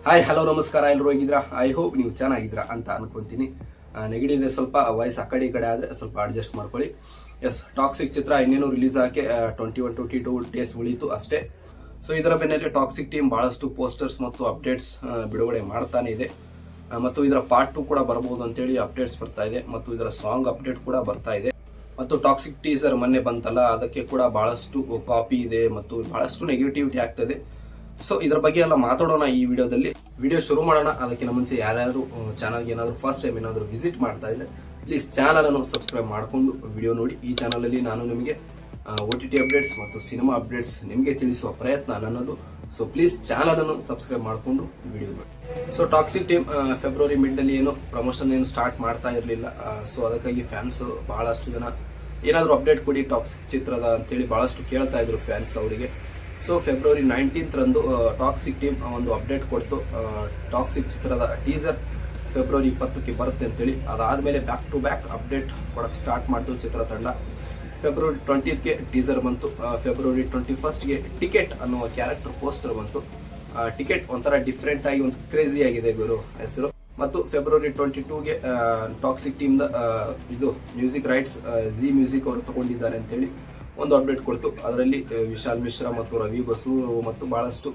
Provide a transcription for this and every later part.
Hi hello ನಮಸ್ಕಾರ, ಎಲ್ಲರೂ ಹೇಗಿದ್ದೀರಾ? ಐ ಹೋಪ್ ನೀವು ಚೆನ್ನಾಗಿದ್ದೀರಾ ಅಂತ ಅನ್ಕೊಂತೀನಿ. ನೆಗಡಿ ಇದೆ, ಸ್ವಲ್ಪ ವಾಯ್ಸ್ ಆ ಕಡೆ ಈ ಕಡೆ ಆದರೆ ಸ್ವಲ್ಪ ಅಡ್ಜಸ್ಟ್ ಮಾಡ್ಕೊಳ್ಳಿ. ಎಸ್, ಟಾಕ್ಸಿಕ್ ಚಿತ್ರ ಇನ್ನೇನು ರಿಲೀಸ್ ಆಗಿ 21-22 ಡೇಸ್ ಉಳಿಯಿತು ಅಷ್ಟೇ. ಸೊ ಇದರ ಬೆನ್ನಲ್ಲೇ ಟಾಕ್ಸಿಕ್ ಟೀಮ್ ಬಹಳಷ್ಟು ಪೋಸ್ಟರ್ಸ್ ಮತ್ತು ಅಪ್ಡೇಟ್ಸ್ ಬಿಡುಗಡೆ ಮಾಡ್ತಾನೆ ಇದೆ. ಮತ್ತು ಇದರ ಪಾರ್ಟ್ 2 ಕೂಡ ಬರಬಹುದು ಅಂತೇಳಿ ಅಪ್ಡೇಟ್ಸ್ ಬರ್ತಾ ಇದೆ. ಮತ್ತು ಇದರ ಸಾಂಗ್ ಅಪ್ಡೇಟ್ ಕೂಡ ಬರ್ತಾ ಇದೆ. ಮತ್ತು ಟಾಕ್ಸಿಕ್ ಟೀಸರ್ ಮೊನ್ನೆ ಬಂತಲ್ಲ, ಅದಕ್ಕೆ ಕೂಡ ಬಹಳಷ್ಟು ಕಾಪಿ ಇದೆ ಮತ್ತು ಬಹಳಷ್ಟು ನೆಗೆಟಿವಿಟಿ ಆಗ್ತದೆ. ಸೊ ಇದರ ಬಗ್ಗೆ ಎಲ್ಲ ಮಾತಾಡೋಣ ಈ ವಿಡಿಯೋದಲ್ಲಿ. ವಿಡಿಯೋ ಶುರು ಮಾಡೋಣ. ಅದಕ್ಕಿಂತ ಮುಂಚೆ ಯಾರ್ಯಾರು ಚಾನಲ್ಗೆ ಏನಾದರೂ ಫಸ್ಟ್ ಟೈಮ್ ಏನಾದರೂ ವಿಸಿಟ್ ಮಾಡ್ತಾ ಇದ್ರೆ ಪ್ಲೀಸ್ ಚಾನಲ್ ಅನ್ನು ಸಬ್ಸ್ಕ್ರೈಬ್ ಮಾಡಿಕೊಂಡು ವಿಡಿಯೋ ನೋಡಿ. ಈ ಚಾನಲಲ್ಲಿ ನಾನು ನಿಮಗೆ OTT ಅಪ್ಡೇಟ್ಸ್ ಮತ್ತು ಸಿನಿಮಾ ಅಪ್ಡೇಟ್ಸ್ ನಿಮಗೆ ತಿಳಿಸುವ ಪ್ರಯತ್ನ ನನ್ನದು. ಸೊ ಪ್ಲೀಸ್ ಚಾನಲ್ ಅನ್ನು ಸಬ್ಸ್ಕ್ರೈಬ್ ಮಾಡಿಕೊಂಡು ವಿಡಿಯೋ ನೋಡಿ. ಸೊ ಟಾಕ್ಸಿಕ್ ಟೀಮ್ ಫೆಬ್ರವರಿ ಮಿಡ್ನಲ್ಲಿ ಏನು ಪ್ರಮೋಷನ್ ಏನು ಸ್ಟಾರ್ಟ್ ಮಾಡ್ತಾ ಇರಲಿಲ್ಲ. ಸೊ ಅದಕ್ಕಾಗಿ ಫ್ಯಾನ್ಸ್ ಬಹಳಷ್ಟು ಜನ ಏನಾದರೂ ಅಪ್ಡೇಟ್ ಕೊಡಿ ಟಾಕ್ಸಿಕ್ ಚಿತ್ರದ ಅಂತೇಳಿ ಬಹಳಷ್ಟು ಕೇಳ್ತಾ ಇದ್ರು ಫ್ಯಾನ್ಸ್ ಅವರಿಗೆ. ಸೊ ಫೆಬ್ರವರಿ 19th ರಂದು ಟಾಕ್ಸಿಕ್ ಟೀಮ್ ಒಂದು ಅಪ್ಡೇಟ್ ಕೊಡ್ತು. ಟಾಕ್ಸಿಕ್ ಚಿತ್ರದ ಟೀಸರ್ ಫೆಬ್ರವರಿ 20ಕ್ಕೆ ಬರುತ್ತೆ ಅಂತೇಳಿ. ಅದಾದಮೇಲೆ ಬ್ಯಾಕ್ ಟು ಬ್ಯಾಕ್ ಅಪ್ಡೇಟ್ ಕೊಡೋಕ್ಕೆ ಸ್ಟಾರ್ಟ್ ಮಾಡ್ತು ಚಿತ್ರತಂಡ. ಫೆಬ್ರವರಿ 20th ಟೀಸರ್ ಬಂತು. ಫೆಬ್ರವರಿ 21st ಟಿಕೆಟ್ ಅನ್ನುವ ಕ್ಯಾರೆಕ್ಟರ್ ಪೋಸ್ಟರ್ ಬಂತು. ಟಿಕೆಟ್ ಒಂಥರ ಡಿಫ್ರೆಂಟ್ ಆಗಿ ಒಂದು ಕ್ರೇಜಿ ಆಗಿದೆ ಗುರು ಹೆಸರು. ಮತ್ತು ಫೆಬ್ರವರಿ 22ಗೆ ಟಾಕ್ಸಿಕ್ ಟೀಮ್ ಇದು ಮ್ಯೂಸಿಕ್ ರೈಟ್ಸ್ ಜಿ ಮ್ಯೂಸಿಕ್ ಅವರು ತಗೊಂಡಿದ್ದಾರೆ ಅಂತೇಳಿ ಒಂದು ಅಪ್ಡೇಟ್ ಕೊಡ್ತು. ಅದರಲ್ಲಿ ವಿಶಾಲ್ ಮಿಶ್ರಾ ಮತ್ತು ರವಿ ಬಸು ಮತ್ತು ಬಹಳಷ್ಟು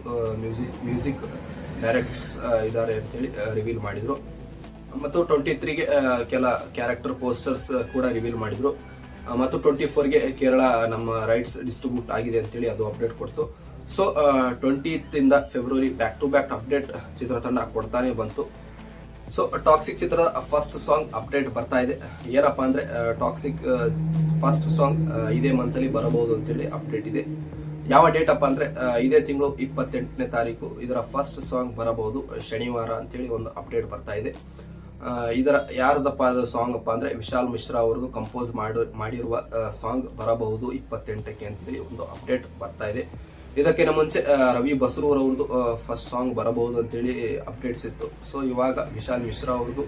ಮ್ಯೂಸಿಕ್ ಡೈರೆಕ್ಟರ್ಸ್ ಇದ್ದಾರೆ ಅಂತೇಳಿ ರಿವೀಲ್ ಮಾಡಿದ್ರು. ಮತ್ತು 23ಗೆ ಕೆಲ ಕ್ಯಾರೆಕ್ಟರ್ ಪೋಸ್ಟರ್ಸ್ ಕೂಡ ರಿವೀಲ್ ಮಾಡಿದ್ರು. ಮತ್ತು 24ಗೆ ಕೇರಳ ನಮ್ಮ ರೈಟ್ಸ್ ಡಿಸ್ಟ್ರಿಬ್ಯೂಟ್ ಆಗಿದೆ ಅಂತೇಳಿ ಅದು ಅಪ್ಡೇಟ್ ಕೊಡ್ತು. So 20th February back to back update ಚಿತ್ರತಂಡ ಕೊಡ್ತಾನೆ ಬಂತು. ಸೊ ಟಾಕ್ಸಿಕ್ ಚಿತ್ರದ ಫಸ್ಟ್ ಸಾಂಗ್ ಅಪ್ಡೇಟ್ ಬರ್ತಾ ಇದೆ. ಏನಪ್ಪಾ ಅಂದ್ರೆ ಟಾಕ್ಸಿಕ್ ಫಸ್ಟ್ ಸಾಂಗ್ ಇದೇ ಮಂತ್ ಅಲ್ಲಿ ಬರಬಹುದು ಅಂತೇಳಿ ಅಪ್ಡೇಟ್ ಇದೆ. ಯಾವ ಡೇಟ್ ಅಪ್ಪ ಅಂದ್ರೆ ಇದೇ ತಿಂಗಳು 28ನೇ ತಾರೀಕು ಇದರ ಫಸ್ಟ್ ಸಾಂಗ್ ಬರಬಹುದು, ಶನಿವಾರ ಅಂತೇಳಿ ಒಂದು ಅಪ್ಡೇಟ್ ಬರ್ತಾ ಇದೆ. ಇದರ ಯಾರದಪ್ಪ ಸಾಂಗ್ ಅಪ್ಪ ಅಂದ್ರೆ ವಿಶಾಲ್ ಮಿಶ್ರಾ ಅವರದು ಕಂಪೋಸ್ ಮಾಡಿರುವ ಸಾಂಗ್ ಬರಬಹುದು 28ಕ್ಕೆ ಅಂತೇಳಿ ಒಂದು ಅಪ್ಡೇಟ್ ಬರ್ತಾ ಇದೆ. ಇದಕ್ಕಿಂತ ಮುಂಚೆ ರವಿ ಬಸರೂರ್ ಅವ್ರದ್ದು ಫಸ್ಟ್ ಸಾಂಗ್ ಬರಬಹುದು ಅಂತೇಳಿ ಅಪ್ಡೇಟ್ಸ್ ಇತ್ತು. ಸೊ ಇವಾಗ ವಿಶಾಲ್ ಮಿಶ್ರಾ ಅವ್ರದ್ದು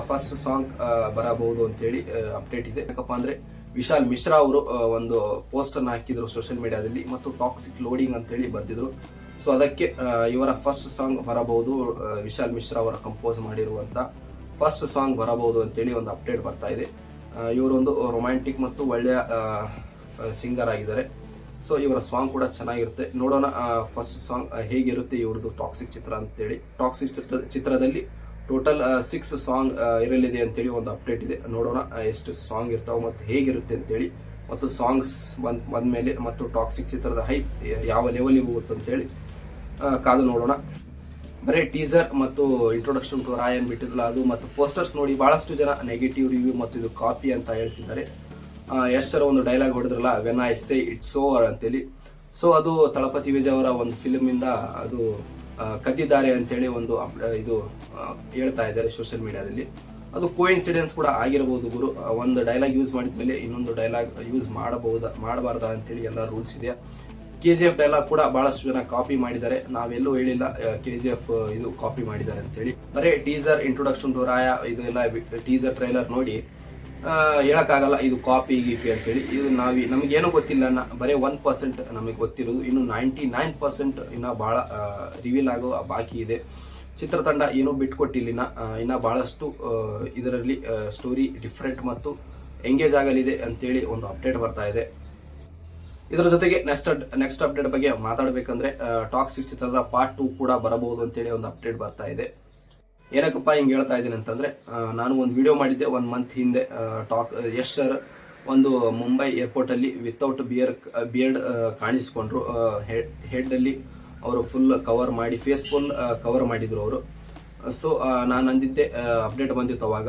ಫಸ್ಟ್ ಸಾಂಗ್ ಬರಬಹುದು ಅಂತೇಳಿ ಅಪ್ಡೇಟ್ ಇದೆ. ಯಾಕಪ್ಪ ಅಂದ್ರೆ ವಿಶಾಲ್ ಮಿಶ್ರಾ ಅವರು ಒಂದು ಪೋಸ್ಟರ್ ಹಾಕಿದ್ರು ಸೋಷಿಯಲ್ ಮೀಡಿಯಾದಲ್ಲಿ ಮತ್ತು ಟಾಕ್ಸಿಕ್ ಲೋಡಿಂಗ್ ಅಂತೇಳಿ ಬರ್ತಿದ್ರು. ಸೊ ಅದಕ್ಕೆ ಇವರ ಫಸ್ಟ್ ಸಾಂಗ್ ಬರಬಹುದು, ವಿಶಾಲ್ ಮಿಶ್ರಾ ಅವರ ಕಂಪೋಸ್ ಮಾಡಿರುವಂತ ಫಸ್ಟ್ ಸಾಂಗ್ ಬರಬಹುದು ಅಂತೇಳಿ ಒಂದು ಅಪ್ಡೇಟ್ ಬರ್ತಾ ಇದೆ. ಇವರೊಂದು ರೊಮ್ಯಾಂಟಿಕ್ ಮತ್ತು ಒಳ್ಳೆಯ ಸಿಂಗರ್ ಆಗಿದ್ದಾರೆ. ಸೊ ಇವರ ಸಾಂಗ್ ಕೂಡ ಚೆನ್ನಾಗಿರುತ್ತೆ. ನೋಡೋಣ ಫಸ್ಟ್ ಸಾಂಗ್ ಹೇಗಿರುತ್ತೆ ಇವ್ರದ್ದು ಟಾಕ್ಸಿಕ್ ಚಿತ್ರ ಅಂತೇಳಿ. ಟಾಕ್ಸಿಕ್ ಚಿತ್ರದಲ್ಲಿ ಟೋಟಲ್ 6 ಸಾಂಗ್ ಇರಲಿದೆ ಅಂತೇಳಿ ಒಂದು ಅಪ್ಡೇಟ್ ಇದೆ. ನೋಡೋಣ ಎಷ್ಟು ಸಾಂಗ್ ಇರ್ತಾವೆ ಮತ್ತು ಹೇಗಿರುತ್ತೆ ಅಂತೇಳಿ. ಮತ್ತು ಸಾಂಗ್ಸ್ ಬಂದ್ಮೇಲೆ ಮತ್ತು ಟಾಕ್ಸಿಕ್ ಚಿತ್ರದ ಹೈಪ್ ಯಾವ ಲೆವೆಲ್ಗೆ ಹೋಗುತ್ತೆ ಅಂತೇಳಿ ಕಾದು ನೋಡೋಣ. ಬರೀ ಟೀಸರ್ ಮತ್ತು ಇಂಟ್ರೊಡಕ್ಷನ್ ಟು ರಾಯನ್ ಬಿಟ್ಟಿರಲ್ಲ ಅದು ಮತ್ತು ಪೋಸ್ಟರ್ಸ್ ನೋಡಿ ಬಹಳಷ್ಟು ಜನ ನೆಗೆಟಿವ್ ರಿವ್ಯೂ ಮತ್ತು ಇದು ಕಾಪಿ ಅಂತ ಹೇಳ್ತಿದ್ದಾರೆ. ಎಷ್ಟರ ಒಂದು ಡೈಲಾಗ್ ಹೊಡೆದ್ರಲ್ಲ, when I say it's over ಅಂತೇಳಿ. ಸೊ ಅದು ತಳಪತಿ ವಿಜಯ್ ಅವರ ಒಂದು ಫಿಲ್ಮ್ ಇಂದ ಅದು ಕದ್ದಿದ್ದಾರೆ ಅಂತೇಳಿ ಒಂದು ಇದು ಹೇಳ್ತಾ ಇದ್ದಾರೆ ಸೋಷಿಯಲ್ ಮೀಡಿಯಾದಲ್ಲಿ. ಅದು ಕೋಇನ್ಸಿಡೆನ್ಸ್ ಕೂಡ ಆಗಿರಬಹುದು ಗುರು. ಒಂದು ಡೈಲಾಗ್ ಯೂಸ್ ಮಾಡಿದ್ಮೇಲೆ ಇನ್ನೊಂದು ಡೈಲಾಗ್ ಯೂಸ್ ಮಾಡಬಾರ್ದ ಅಂತೇಳಿ ಎಲ್ಲ ರೂಲ್ಸ್ ಇದೆ. KGF ಡೈಲಾಗ್ ಕೂಡ ಬಹಳಷ್ಟು ಜನ ಕಾಪಿ ಮಾಡಿದ್ದಾರೆ. ನಾವೆಲ್ಲೂ ಹೇಳಿಲ್ಲ KGF ಇದು ಕಾಪಿ ಮಾಡಿದ್ದಾರೆ ಅಂತೇಳಿ. ಬರೀ ಟೀಸರ್ ಇಂಟ್ರೊಡಕ್ಷನ್ ಟು ರಾಯ ಇದು ಎಲ್ಲ ಟೀಸರ್ ಟ್ರೈಲರ್ ನೋಡಿ ಹೇಳಕ್ಕಾಗಲ್ಲ ಇದು ಕಾಪಿ ಗೀಪಿ ಅಂತೇಳಿ. ಇದು ನಮಗೇನೂ ಗೊತ್ತಿಲ್ಲ. ಬರೀ 1% ನಮಗೆ ಗೊತ್ತಿರೋದು. ಇನ್ನು 99% ಇನ್ನ ಬಹಳ ರಿವೀಲ್ ಆಗೋ ಬಾಕಿ ಇದೆ. ಚಿತ್ರತಂಡ ಏನೂ ಬಿಟ್ಕೊಟ್ಟಿಲ್ಲ. ಇನ್ನ ಬಹಳಷ್ಟು ಇದರಲ್ಲಿ ಸ್ಟೋರಿ ಡಿಫ್ರೆಂಟ್ ಮತ್ತು ಎಂಗೇಜ್ ಆಗಲಿದೆ ಅಂತೇಳಿ ಒಂದು ಅಪ್ಡೇಟ್ ಬರ್ತಾ ಇದೆ. ಇದರ ಜೊತೆಗೆ ನೆಕ್ಸ್ಟ್ ಅಪ್ಡೇಟ್ ಬಗ್ಗೆ ಮಾತಾಡಬೇಕಂದ್ರೆ ಟಾಕ್ಸಿಕ್ ಚಿತ್ರದ ಪಾರ್ಟ್ 2 ಕೂಡ ಬರಬಹುದು ಅಂತೇಳಿ ಒಂದು ಅಪ್ಡೇಟ್ ಬರ್ತಾ ಇದೆ. ಏನಕ್ಕಪ್ಪ ಹಿಂಗೆ ಹೇಳ್ತಾ ಇದ್ದೀನಿ ಅಂತಂದ್ರೆ, ನಾನು ಒಂದು ವಿಡಿಯೋ ಮಾಡಿದ್ದೆ 1 month ಹಿಂದೆ. ಯಶ್ ಸರ್ ಒಂದು ಮುಂಬೈ ಏರ್ಪೋರ್ಟ್ ಅಲ್ಲಿ ವಿತೌಟ್ ಬಿಯರ್ಡ್ ಕಾಣಿಸ್ಕೊಂಡ್ರು. ಹೆಡ್ ಅಲ್ಲಿ ಅವರು ಫುಲ್ ಕವರ್ ಮಾಡಿ ಫೇಸ್ ಫುಲ್ ಕವರ್ ಮಾಡಿದ್ರು ಅವರು. ಸೊ ನಾನು ಅಂದಿದ್ದೆ ಅಪ್ಡೇಟ್ ಬಂದಿತ್ತು ಅವಾಗ,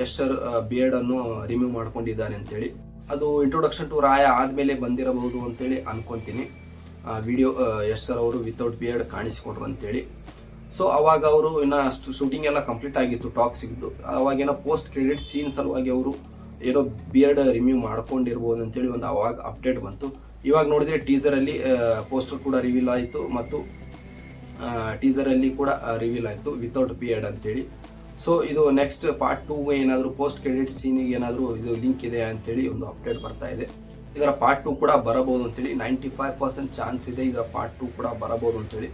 ಯಶ್ ಸರ್ ಬಿಯರ್ಡ್ ಅನ್ನು ರಿಮೂವ್ ಮಾಡ್ಕೊಂಡಿದ್ದಾರೆ ಅಂತೇಳಿ. ಅದು ಇಂಟ್ರೊಡಕ್ಷನ್ ಟು ರಾಯ ಆದ್ಮೇಲೆ ಬಂದಿರಬಹುದು ಅಂತೇಳಿ ಅನ್ಕೊಂತೀನಿ. ವಿಡಿಯೋ ಯಶ್ ಸರ್ ಅವರು ವಿತೌಟ್ ಬಿಯರ್ಡ್ ಕಾಣಿಸಿಕೊಂಡ್ರು ಅಂತೇಳಿ. ಸೊ ಅವಾಗ ಅವರು ಇನ್ನ ಶೂಟಿಂಗ್ ಎಲ್ಲ ಕಂಪ್ಲೀಟ್ ಆಗಿತ್ತು ಟಾಕ್ಸಿಕ್ದು. ಅವಾಗೇನೋ ಪೋಸ್ಟ್ ಕ್ರೆಡಿಟ್ ಸೀನ್ ಸಲುವಾಗಿ ಅವರು ಏನೋ ಬಿಯರ್ಡ್ ರಿಮೂವ್ ಮಾಡ್ಕೊಂಡಿರ್ಬೋದು ಅಂತೇಳಿ ಒಂದು ಅವಾಗ ಅಪ್ಡೇಟ್ ಬಂತು. ಇವಾಗ ನೋಡಿದ್ರೆ ಟೀಸರ್ ಅಲ್ಲಿ ಪೋಸ್ಟರ್ ಕೂಡ ರಿವೀಲ್ ಆಯಿತು ಮತ್ತು ಟೀಸರ್ ಅಲ್ಲಿ ಕೂಡ ರಿವೀಲ್ ಆಯಿತು ವಿತೌಟ್ ಬಿಯರ್ಡ್ ಅಂತೇಳಿ. ಸೊ ಇದು ನೆಕ್ಸ್ಟ್ ಪಾರ್ಟ್ 2 ಏನಾದರೂ ಪೋಸ್ಟ್ ಕ್ರೆಡಿಟ್ ಸೀನಿಗೆ ಏನಾದರೂ ಇದು ಲಿಂಕ್ ಇದೆ ಅಂತೇಳಿ ಒಂದು ಅಪ್ಡೇಟ್ ಬರ್ತಾ ಇದೆ. ಇದರ ಪಾರ್ಟ್ 2 ಕೂಡ ಬರಬಹುದು ಅಂತೇಳಿ 95% ಚಾನ್ಸ್ ಇದೆ ಇದರ ಪಾರ್ಟ್ 2 ಕೂಡ ಬರಬಹುದು ಅಂತೇಳಿ.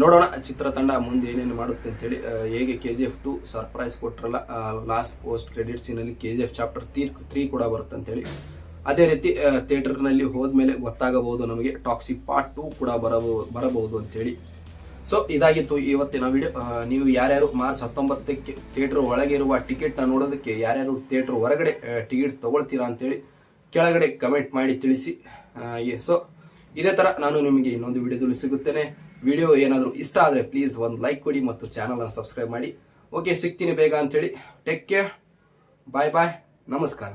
ನೋಡೋಣ ಚಿತ್ರತಂಡ ಮುಂದೆ ಏನೇನು ಮಾಡುತ್ತೆ ಅಂತೇಳಿ. ಹೇಗೆ KGF 2 ಸರ್ಪ್ರೈಸ್ ಕೊಟ್ರಲ್ಲ, ಲಾಸ್ಟ್ ಪೋಸ್ಟ್ ಕ್ರೆಡಿಟ್ ಸೀನಲ್ಲಿ KGF ಚಾಪ್ಟರ್ 3 ಕೂಡ ಬರುತ್ತೆ ಅಂತೇಳಿ, ಅದೇ ರೀತಿ ಥಿಯೇಟರ್ನಲ್ಲಿ ಹೋದ್ಮೇಲೆ ಗೊತ್ತಾಗಬಹುದು ನಮಗೆ ಟಾಕ್ಸಿಕ್ ಪಾರ್ಟ್ 2 ಕೂಡ ಬರಬಹುದು ಅಂತೇಳಿ. ಸೊ ಇದಾಗಿತ್ತು ಇವತ್ತಿನ ವಿಡಿಯೋ. ನೀವು ಯಾರ್ಯಾರು ಮಾರ್ಚ್ 19ಕ್ಕೆ ಥಿಯೇಟರ್ ಒಳಗೆ ಇರುವ ಟಿಕೆಟ್ನ ನೋಡೋದಕ್ಕೆ ಯಾರ್ಯಾರು ಥಿಯೇಟರ್ ಹೊರಗಡೆ ಟಿಕೆಟ್ ತಗೊಳ್ತೀರಾ ಅಂತೇಳಿ ಕೆಳಗಡೆ ಕಮೆಂಟ್ ಮಾಡಿ ತಿಳಿಸಿ. ಸೊ ಇದೇ ಥರ ನಾನು ನಿಮಗೆ ಇನ್ನೊಂದು ವಿಡಿಯೋದಲ್ಲಿ ಸಿಗುತ್ತೇನೆ. ವಿಡಿಯೋ ಏನಾದರೂ ಇಷ್ಟ ಆದರೆ ಪ್ಲೀಸ್ ಒಂದು ಲೈಕ್ ಕೊಡಿ ಮತ್ತು ಚಾನಲನ್ನು ಸಬ್ಸ್ಕ್ರೈಬ್ ಮಾಡಿ. ಓಕೆ, ಸಿಗ್ತೀನಿ ಬೇಗ ಅಂತೇಳಿ. ಟೇಕ್ ಕೇರ್, ಬಾಯ್ ಬಾಯ್, ನಮಸ್ಕಾರ.